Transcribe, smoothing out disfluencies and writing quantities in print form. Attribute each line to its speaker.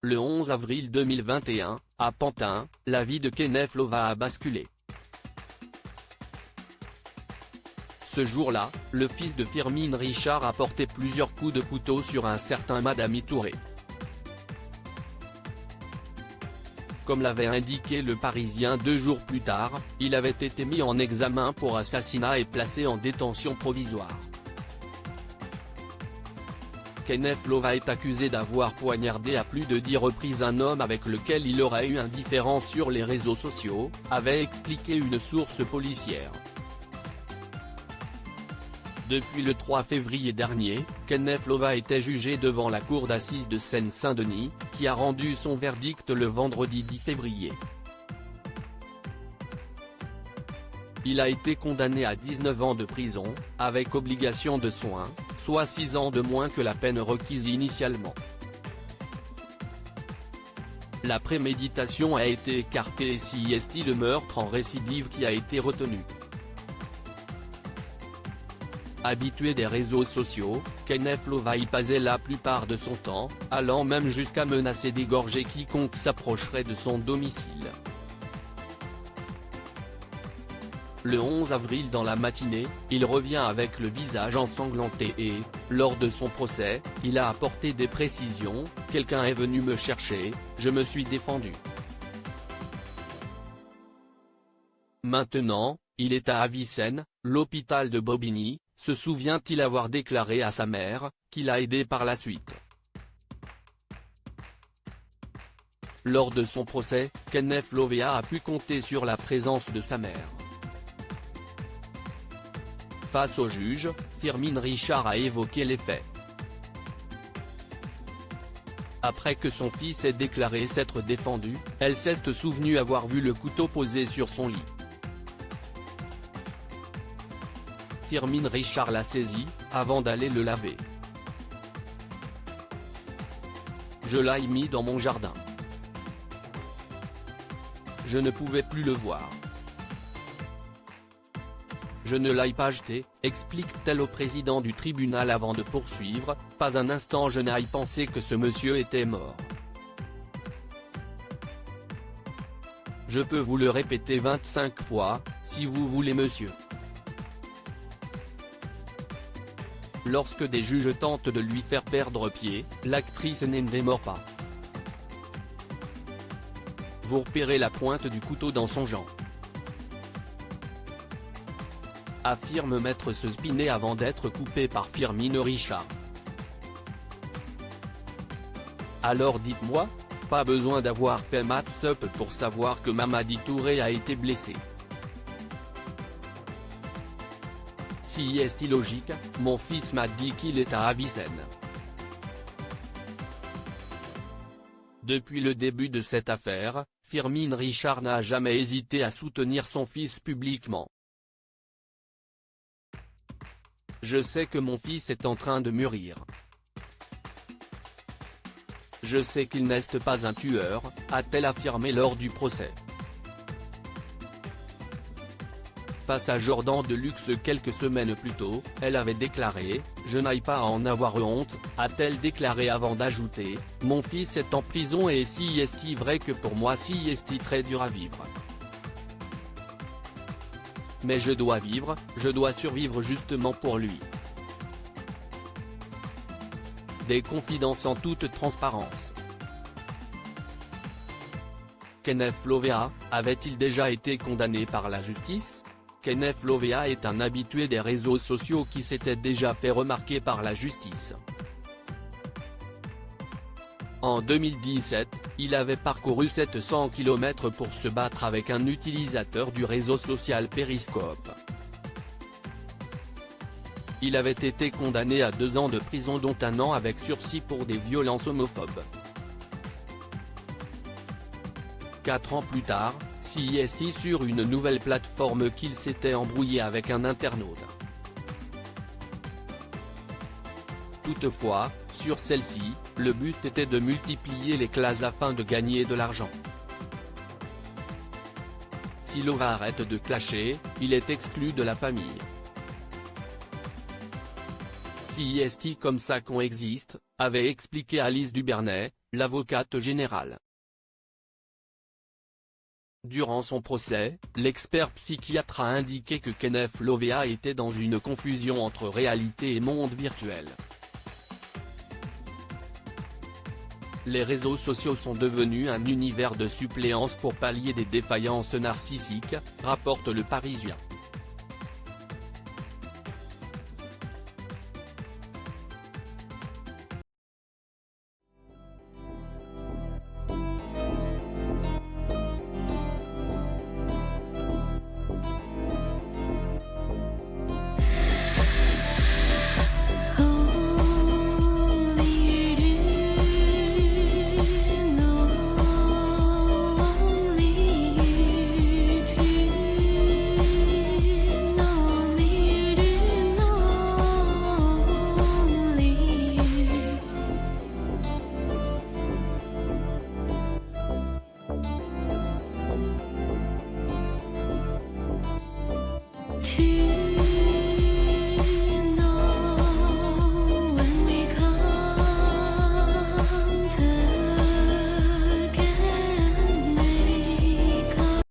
Speaker 1: Le 11 avril 2021, à Pantin, la vie de Kenneth Lova a basculé. Ce jour-là, le fils de Firmin Richard a porté plusieurs coups de couteau sur un certain Madame Touré. Comme l'avait indiqué Le Parisien 2 jours plus tard, il avait été mis en examen pour assassinat et placé en détention provisoire. Kenneth Lova est accusé d'avoir poignardé à plus de 10 reprises un homme avec lequel il aurait eu un différend sur les réseaux sociaux, avait expliqué une source policière. Depuis le 3 février dernier, Kenneth Lova était jugé devant la cour d'assises de Seine-Saint-Denis, qui a rendu son verdict le vendredi 10 février. Il a été condamné à 19 ans de prison, avec obligation de soins, soit 6 ans de moins que la peine requise initialement. La préméditation a été écartée et c'est le meurtre en récidive qui a été retenu. Habitué des réseaux sociaux, Kenneth Lova y passait la plupart de son temps, allant même jusqu'à menacer d'égorger quiconque s'approcherait de son domicile. Le 11 avril dans la matinée, il revient avec le visage ensanglanté et, lors de son procès, il a apporté des précisions: « Quelqu'un est venu me chercher, je me suis défendu. » Maintenant, il est à Avicenne, l'hôpital de Bobigny, se souvient-il avoir déclaré à sa mère, qui l'a aidé par la suite. Lors de son procès, Kenneth Lova a pu compter sur la présence de sa mère. Face au juge, Firmin Richard a évoqué les faits. Après que son fils ait déclaré s'être défendu, elle s'est souvenue avoir vu le couteau posé sur son lit. Firmin Richard l'a saisi, avant d'aller le laver. Je l'ai mis dans mon jardin. Je ne pouvais plus le voir. Je ne l'ai pas jeté, explique-t-elle au président du tribunal avant de poursuivre, pas un instant je n'ai pensé que ce monsieur était mort. Je peux vous le répéter 25 fois, si vous voulez monsieur. Lorsque des juges tentent de lui faire perdre pied, l'actrice ne démord pas. Vous repérez la pointe du couteau dans son gant, affirme maître Spinet avant d'être coupé par Firmin Richard. Alors dites-moi, pas besoin d'avoir fait maths up pour savoir que Mamadi Touré a été blessé. Si est logique, mon fils m'a dit qu'il est à Avicenne. Depuis le début de cette affaire, Firmin Richard n'a jamais hésité à soutenir son fils publiquement. Je sais que mon fils est en train de mûrir. Je sais qu'il n'est pas un tueur, a-t-elle affirmé lors du procès. Face à Jordan Deluxe quelques semaines plus tôt, elle avait déclaré « Je n'ai pas à en avoir honte », a-t-elle déclaré avant d'ajouter « Mon fils est en prison et si est vrai que pour moi si est très dur à vivre. Mais je dois vivre, je dois survivre justement pour lui. » Des confidences en toute transparence. Kenneth Lova, avait-il déjà été condamné par la justice? Kenneth Lova est un habitué des réseaux sociaux qui s'était déjà fait remarquer par la justice. En 2017, il avait parcouru 700 km pour se battre avec un utilisateur du réseau social Periscope. Il avait été condamné à 2 ans de prison dont 1 an avec sursis pour des violences homophobes. 4 ans plus tard, c'est sur une nouvelle plateforme qu'il s'était embrouillé avec un internaute. Toutefois, sur celle-ci, le but était de multiplier les classes afin de gagner de l'argent. Si Lova arrête de clasher, il est exclu de la famille. Si comme ça qu'on existe, avait expliqué Alice Duvernay, l'avocate générale. Durant son procès, l'expert psychiatre a indiqué que Kenneth Lovea était dans une confusion entre réalité et monde virtuel. Les réseaux sociaux sont devenus un univers de suppléance pour pallier des défaillances narcissiques, rapporte Le Parisien.